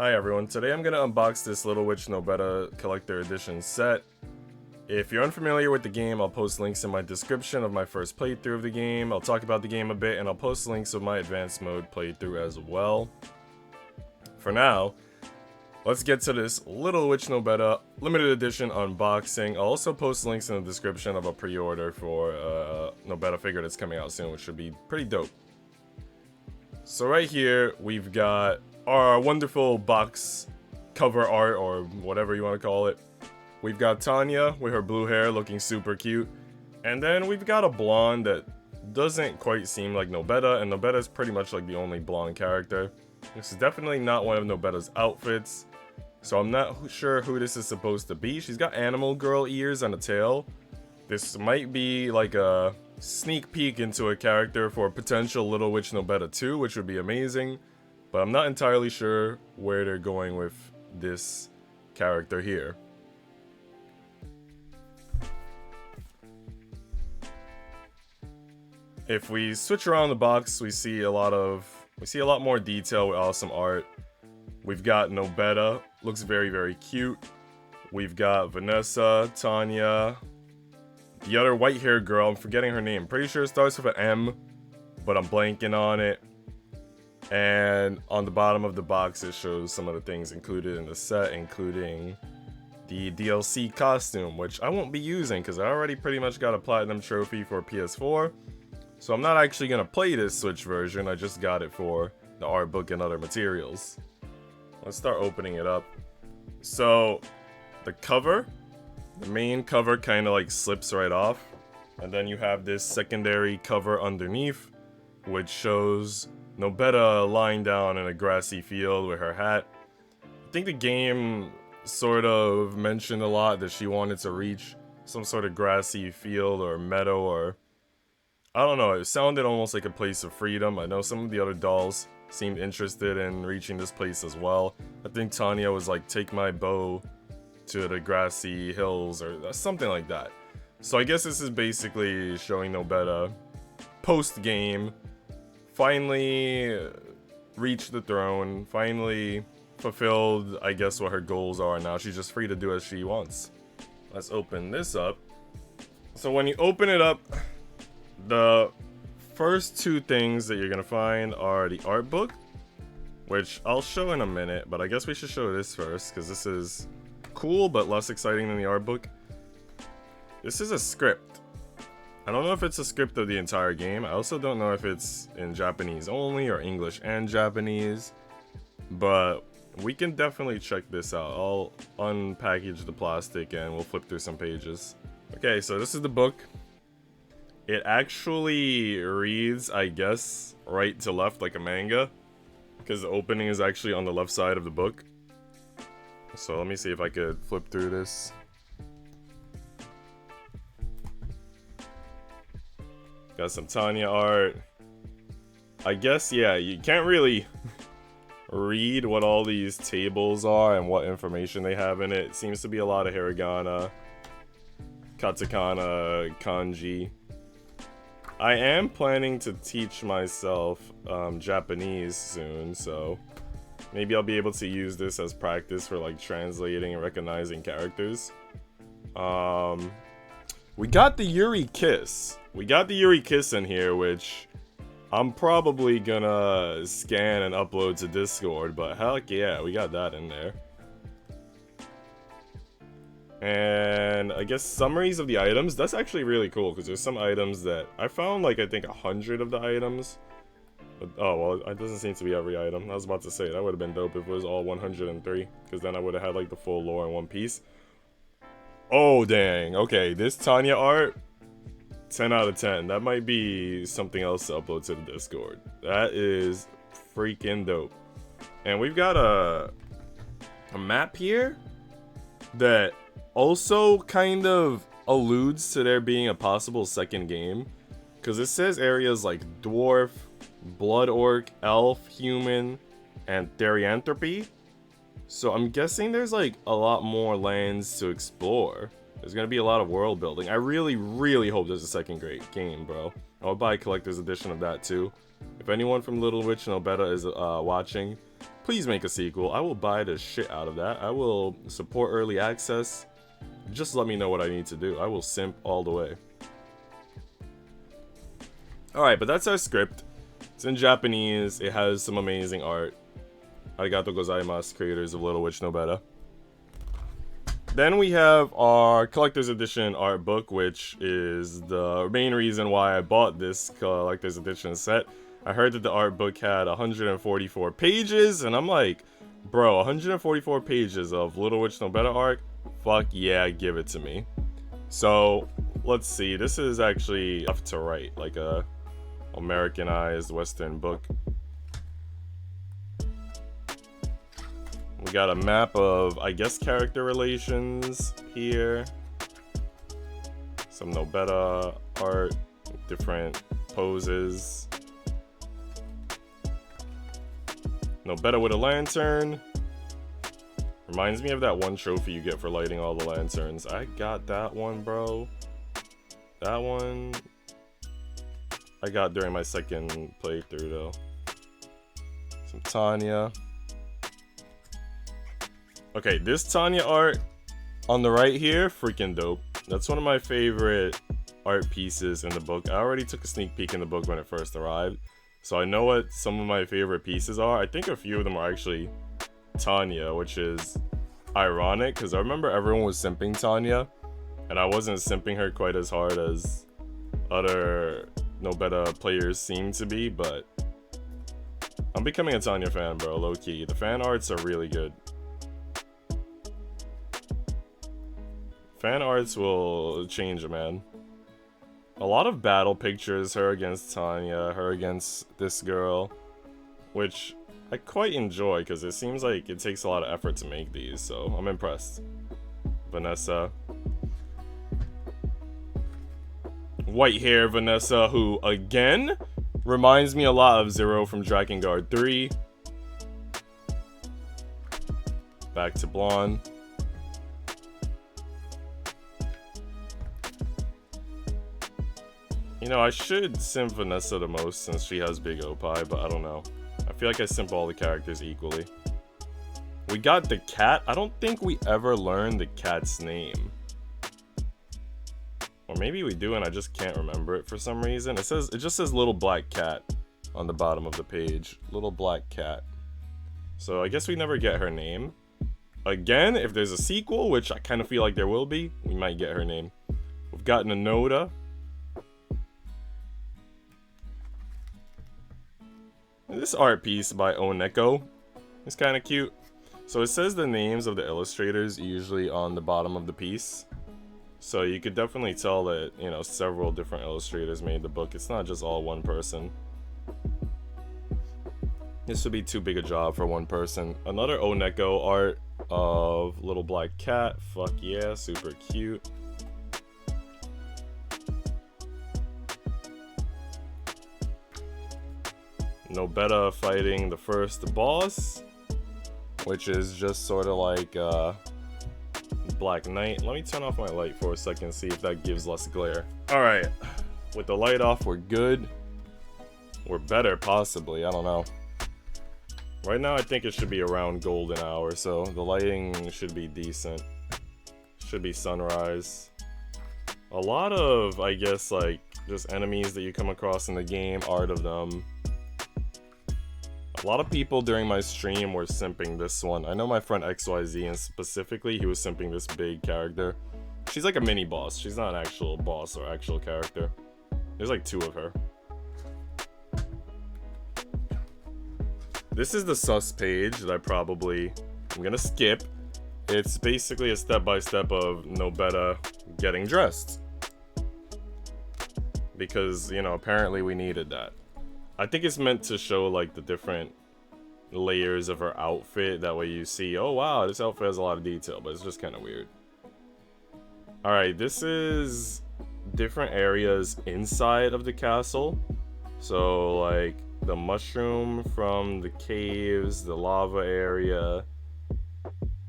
Hi everyone, today I'm going to unbox this Little Witch Nobeta Collector Edition set. If you're unfamiliar with the game, I'll post links in my description of my first playthrough of the game. I'll talk about the game a bit, and I'll post links of my advanced mode playthrough as well. For now, let's get to this Little Witch Nobeta limited edition unboxing. I'll also post links in the description of a pre-order for a Nobeta figure that's coming out soon, which should be pretty dope. So right here, we've got our wonderful box cover art, or whatever you want to call it. We've got Tanya with her blue hair looking super cute. And then we've got a blonde that doesn't quite seem like Nobeta, and Nobeta is pretty much like the only blonde character. This is definitely not one of Nobeta's outfits, so I'm not sure who this is supposed to be. She's got animal girl ears and a tail. This might be like a sneak peek into a character for potential Little Witch Nobeta 2, which would be amazing. But I'm not entirely sure where they're going with this character here. If we switch around the box, we see a lot more detail with awesome art. We've got Nobeta, looks very, very cute. We've got Vanessa, Tanya, the other white-haired girl, I'm forgetting her name. Pretty sure it starts with an M, but I'm blanking on it. And on the bottom of the box, it shows some of the things included in the set, including the DLC costume, which I won't be using because I already pretty much got a platinum trophy for PS4. So I'm not actually going to play this Switch version, I just got it for the art book and other materials. Let's start opening it up. So, the cover, the main cover kind of like slips right off. And then you have this secondary cover underneath, which shows Nobeta lying down in a grassy field with her hat. I think the game sort of mentioned a lot that she wanted to reach some sort of grassy field or meadow, or I don't know, it sounded almost like a place of freedom. I know some of the other dolls seemed interested in reaching this place as well. I think Tanya was like, take my bow to the grassy hills or something like that. So I guess this is basically showing Nobeta post-game finally reached the throne, finally fulfilled, I guess, what her goals are. Now she's just free to do as she wants. Let's open this up. So when you open it up, the first two things that you're gonna find are the art book, which I'll show in a minute, but I guess we should show this first because this is cool but less exciting than the art book. This is a script. I don't know if it's a script of the entire game. I also don't know if it's in Japanese only or English and Japanese, but we can definitely check this out. I'll unpackage the plastic and we'll flip through some pages. Okay, so this is the book. It actually reads, I guess, right to left like a manga, because the opening is actually on the left side of the book. So let me see if I could flip through this. Got some Tanya art. I guess, yeah, you can't really read what all these tables are and what information they have in it. It seems to be a lot of hiragana, katakana, kanji. I am planning to teach myself Japanese soon, so maybe I'll be able to use this as practice for like translating and recognizing characters. We got the Yuri Kiss. We got the Yuri Kiss in here, which I'm probably gonna scan and upload to Discord, but heck yeah, we got that in there. And I guess summaries of the items. That's actually really cool because there's some items that I found, like I think 100 of the items. But, oh well, it doesn't seem to be every item. I was about to say that would have been dope if it was all 103, because then I would have had like the full lore in one piece. Oh dang, okay, this Tanya art, 10 out of 10. That might be something else to upload to the Discord. That is freaking dope. And we've got a map here that also kind of alludes to there being a possible second game, because it says areas like Dwarf, Blood Orc, Elf, Human, and Therianthropy. So I'm guessing there's like a lot more lands to explore. There's gonna be a lot of world building. I really, really hope there's a second great game, bro. I'll buy a collector's edition of that too. If anyone from Little Witch Nobeta is watching, Please make a sequel. I will buy the shit out of that. I will support early access. Just let me know what I need to do. I will simp all the way. Alright, but that's our script. It's in Japanese. It has some amazing art. Arigato gozaimasu, creators of Little Witch Nobeta. Then we have our collector's edition art book, which is the main reason why I bought this collector's edition set. I heard that the art book had 144 pages, and I'm like, bro, 144 pages of Little Witch Nobeta art? Fuck yeah, give it to me. So, let's see. This is actually left to right, like a Americanized Western book. We got a map of, I guess, character relations here. Some Nobeta art, different poses. Nobeta with a lantern. Reminds me of that one trophy you get for lighting all the lanterns. I got that one, bro. That one I got during my second playthrough, though. Some Tanya. Okay, this Tanya art on the right here, freaking dope. That's one of my favorite art pieces in the book. I already took a sneak peek in the book when it first arrived, so I know what some of my favorite pieces are. I think a few of them are actually Tanya, which is ironic because I remember everyone was simping Tanya, and I wasn't simping her quite as hard as other Nobeta players seem to be, but I'm becoming a Tanya fan, bro, low-key. The fan arts are really good. Fan arts will change a man. A lot of battle pictures, her against Tanya, her against this girl, which I quite enjoy because it seems like it takes a lot of effort to make these, so I'm impressed. Vanessa. White hair Vanessa, who, again, reminds me a lot of Zero from Drakengard 3. Back to blonde. You know, I should simp Vanessa the most since she has big OPI, but I don't know. I feel like I simp all the characters equally. We got the cat. I don't think we ever learned the cat's name. Or maybe we do and I just can't remember it for some reason. It just says little black cat on the bottom of the page. Little black cat. So I guess we never get her name. Again, if there's a sequel, which I kind of feel like there will be, we might get her name. We've got Nobeta. This art piece by Oneko is kind of cute. So it says the names of the illustrators usually on the bottom of the piece. So you could definitely tell that, you know, several different illustrators made the book. It's not just all one person. This would be too big a job for one person. Another Oneko art of little black cat. Fuck yeah, super cute. Nobeta fighting the first boss, which is just sort of like Black Knight. Let me turn off my light for a second, see if that gives less glare. Alright, with the light off, we're good. We're better, possibly, I don't know. Right now, I think it should be around golden hour, so the lighting should be decent. Should be sunrise. A lot of, I guess, like, just enemies that you come across in the game, art of them. A lot of people during my stream were simping this one. I know my friend XYZ, and specifically, he was simping this big character. She's like a mini boss. She's not an actual boss or actual character. There's like two of her. This is the sus page that I'm gonna skip. It's basically a step-by-step of Nobeta getting dressed. Because, you know, apparently we needed that. I think it's meant to show like the different layers of her outfit. That way you see, oh wow, this outfit has a lot of detail, but it's just kind of weird. Alright, this is different areas inside of the castle. So like the mushroom from the caves, the lava area,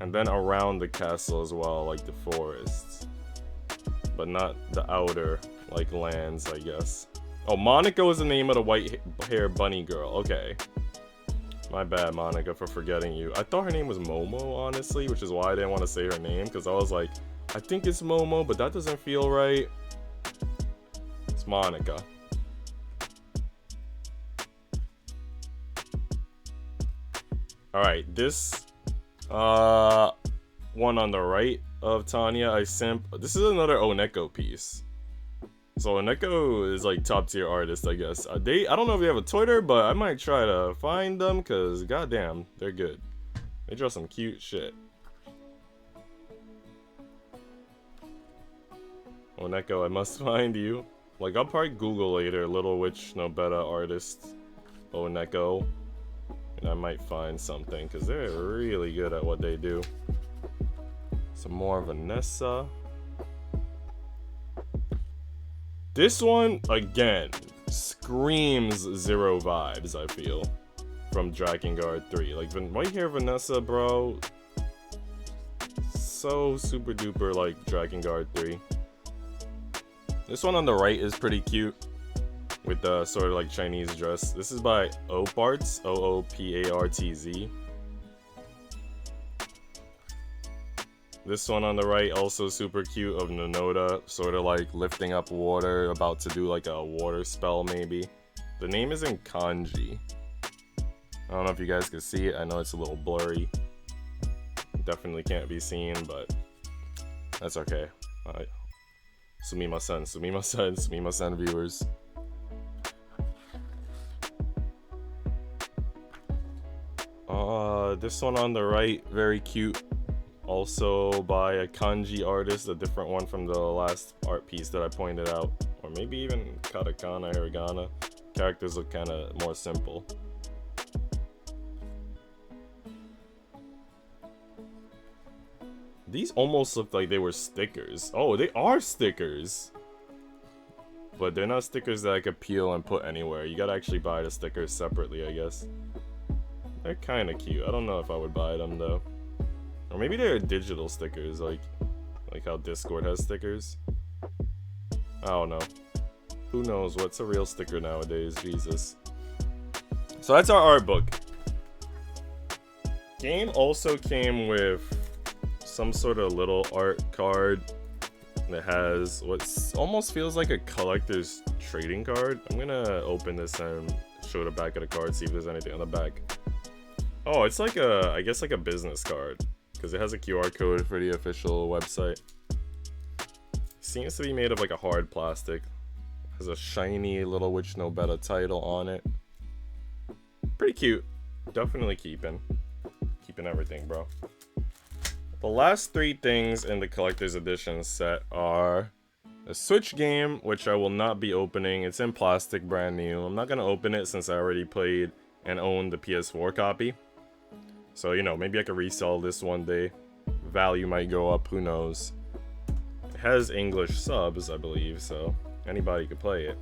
and then around the castle as well, like the forests. But not the outer, like, lands, I guess. Oh, Monaco is the name of the white hair bunny girl. Okay. My bad, Monica, for forgetting you. I thought her name was Momo, honestly, which is why I didn't want to say her name, because I was like, I think it's Momo, but that doesn't feel right. It's Monica. Alright, this one on the right of Tanya, I simp. This is another Oneko piece. So Oneko is like top tier artist, I guess. I don't know if they have a Twitter, but I might try to find them because goddamn, they're good. They draw some cute shit. Oneko, I must find you. Like, I'll probably Google later, Little Witch Nobeta artist Oneko. And I might find something because they're really good at what they do. Some more Vanessa. This one, again, screams Zero vibes, I feel, from Drakengard 3. Like, right here, Vanessa, bro, so super duper like Drakengard 3. This one on the right is pretty cute, with the sort of like Chinese dress. This is by Opartz, O-O-P-A-R-T-Z. This one on the right, also super cute, of Nobeta, sort of like lifting up water, about to do like a water spell maybe. The name is in kanji. I don't know if you guys can see it, I know it's a little blurry. Definitely can't be seen, but that's okay. Alright. Sumimasen viewers. This one on the right, very cute. Also by a kanji artist, a different one from the last art piece that I pointed out. Or maybe even katakana, hiragana. Characters look kind of more simple. These almost look like they were stickers. Oh, they are stickers! But they're not stickers that I could peel and put anywhere. You gotta actually buy the stickers separately, I guess. They're kind of cute. I don't know if I would buy them though. Or maybe they're digital stickers, like how Discord has stickers. I don't know. Who knows what's a real sticker nowadays, Jesus. So that's our art book. Game also came with some sort of little art card that has what almost feels like a collector's trading card. I'm gonna open this and show the back of the card, see if there's anything on the back. Oh, it's like I guess like a business card, because it has a QR code for the official website. Seems to be made of like a hard plastic. Has a shiny Little Witch Nobeta title on it. Pretty cute. Definitely keeping everything, bro. The last three things in the collector's edition set are a Switch game, which I will not be opening. It's in plastic, brand new. I'm not gonna open it since I already played and owned the PS4 copy. So, you know, maybe I could resell this one day. Value might go up, who knows. It has English subs, I believe, so anybody could play it.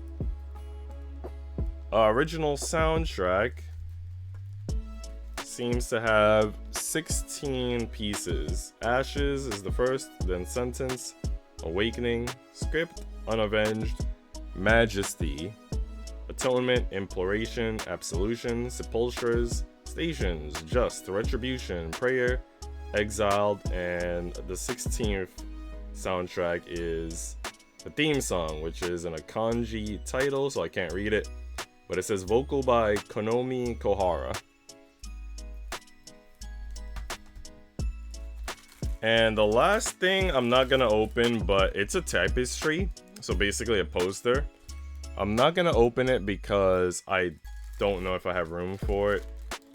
Original soundtrack seems to have 16 pieces. Ashes is the first, then Sentence, Awakening, Script, Unavenged, Majesty, Atonement, Imploration, Absolution, Sepulchres, Stations, Just, Retribution, Prayer, Exiled, and the 16th soundtrack is the theme song, which is in a kanji title, so I can't read it, but it says vocal by Konomi Kohara. And the last thing I'm not gonna open, but it's a tapestry, so basically a poster. I'm not gonna open it because I don't know if I have room for it.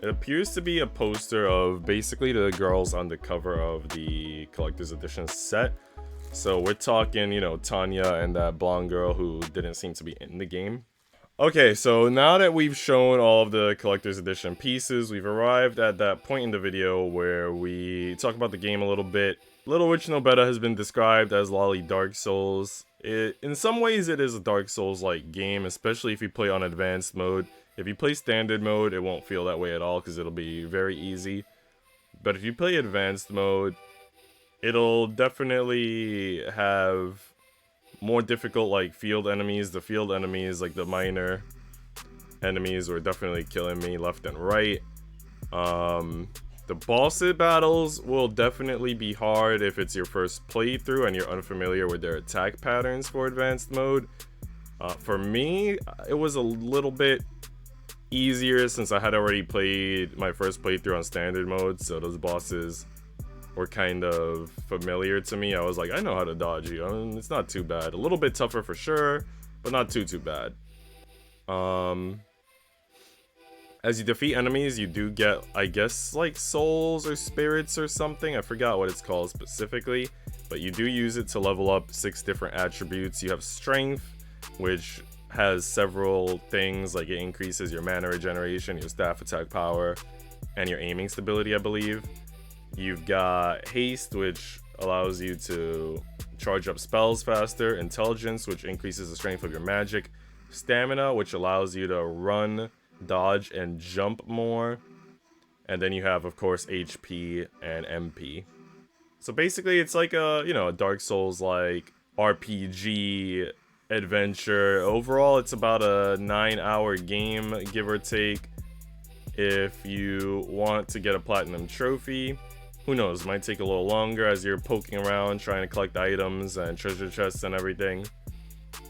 It appears to be a poster of basically the girls on the cover of the collector's edition set. So we're talking, you know, Tanya and that blonde girl who didn't seem to be in the game. Okay, so now that we've shown all of the collector's edition pieces, we've arrived at that point in the video where we talk about the game a little bit. Little Witch Nobeta has been described as lolly Dark Souls. In some ways it is a Dark Souls-like game, especially if you play on advanced mode. If you play standard mode, it won't feel that way at all because it'll be very easy. But if you play advanced mode, it'll definitely have more difficult like field enemies. The field enemies, like the minor enemies, were definitely killing me left and right. The boss battles will definitely be hard if it's your first playthrough and you're unfamiliar with their attack patterns for advanced mode. For me, it was a little bit easier since I had already played my first playthrough on standard mode, so those bosses were kind of familiar to me. I was like, I know how to dodge you. I mean, it's not too bad. A little bit tougher for sure, but not too bad. As you defeat enemies, you do get, I guess, like souls or spirits or something. I forgot what it's called specifically, but you do use it to level up 6 different attributes. You have strength, which has several things, like it increases your mana regeneration, your staff attack power, and your aiming stability, I believe. You've got haste, which allows you to charge up spells faster, intelligence, which increases the strength of your magic, stamina, which allows you to run, dodge, and jump more, and then you have, of course, HP and MP. So basically, it's like a, you know, a Dark Souls like RPG adventure. Overall, it's about a 9-hour game, give or take. If you want to get a platinum trophy, who knows, might take a little longer as you're poking around trying to collect items and treasure chests and everything.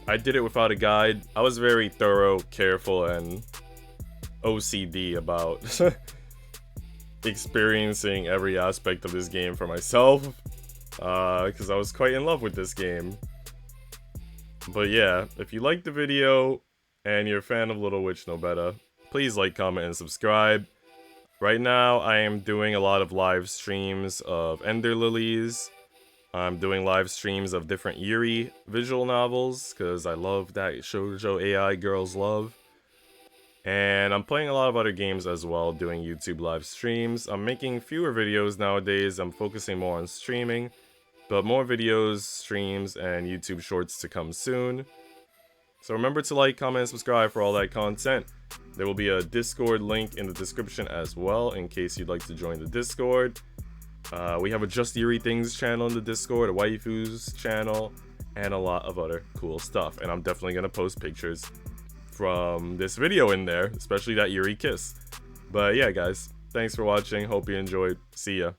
I did it without a guide. I was very thorough, careful, and OCD about experiencing every aspect of this game for myself, because I was quite in love with this game. But yeah, if you liked the video and you're a fan of Little Witch Nobeta, please like, comment, and subscribe. Right now, I am doing a lot of live streams of Ender Lilies. I'm doing live streams of different Yuri visual novels, because I love that shoujo AI girls love. And I'm playing a lot of other games as well, doing YouTube live streams. I'm making fewer videos nowadays. I'm focusing more on streaming, but more videos, streams, and YouTube shorts to come soon. So remember to like, comment, and subscribe for all that content. There will be a Discord link in the description as well, in case you'd like to join the Discord. We have a Just Yuri Things channel in the Discord, a Waifus channel, and a lot of other cool stuff. And I'm definitely going to post pictures from this video in there, especially that Yuri kiss. But yeah, guys, thanks for watching. Hope you enjoyed. See ya.